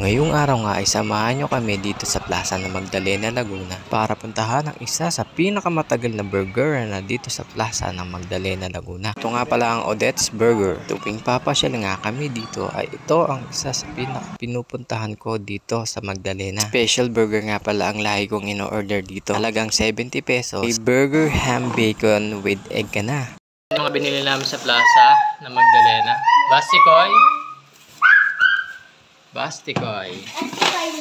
Ngayong araw nga ay samahan nyo kami dito sa Plaza ng Magdalena, Laguna para puntahan ang isa sa pinakamatagal na burger na dito sa Plaza ng Magdalena, Laguna. Ito nga pala ang Odette's Burger. Tuwing papasyal nga kami dito ay ito ang isa sa pinupuntahan ko dito sa Magdalena. Special burger nga pala ang lahi kong ino-order dito. Halagang 70 pesos. A burger, ham, bacon with egg ka na. Ano nga binili namin sa Plaza ng Magdalena? Bastikoy. Bastikoy.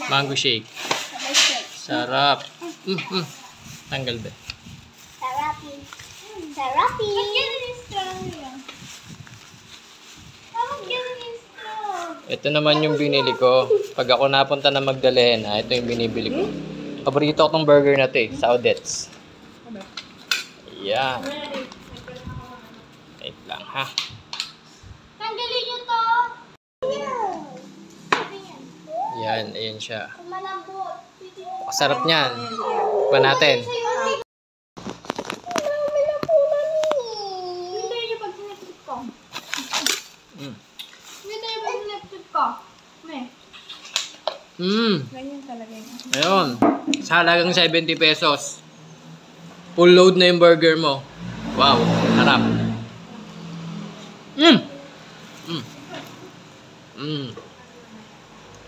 Mango shake. Sarap. Tanggal ba? Sarapi. Sarapi. Ito naman yung binili ko. Pag ako napunta ng Magdalena, ito yung binibili ko. Paborito ko tong burger na to sa Odette's. Ayan. Wait lang ha. Tanggalin nyo to. Yan, ayan siya. Malambot. Masarap niyan. Pa natin. Hintayin nyo pag sinipit ko. Hintayin nyo pag sinipit ko. Ganyan talaga yun. Ayun. Sa halagang 70 pesos. Full load na yung burger mo. Wow, harap.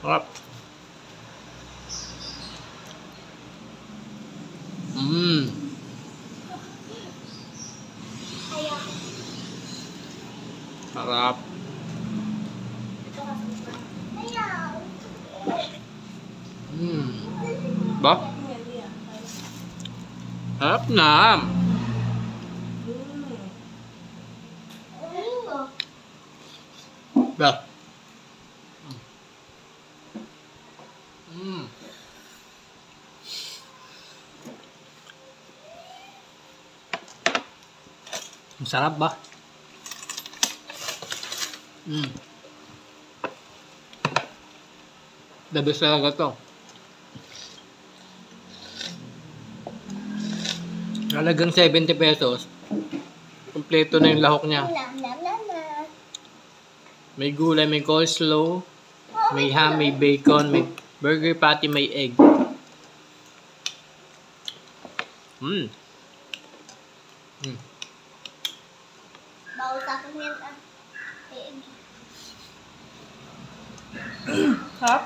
Harap. Harap. Ba? Harap na. Ba? Ang sarap ba? The best talaga to. Halagang 70 pesos. Kompleto na yung lahok niya. May gulay, may coleslaw, may ham, may bacon, may burger patty, may egg. Bawal sa akin yan ah. Harap?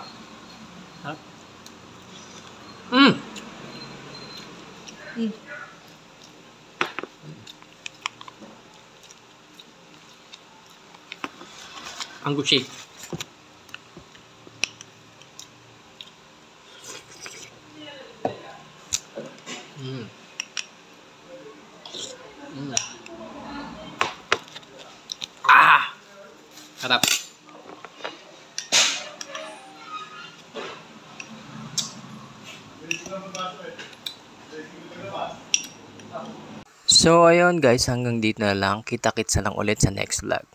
Harap? Mango shake. Harap. So ayun guys, hanggang dito na lang. Kita-kits na lang ulit sa next vlog.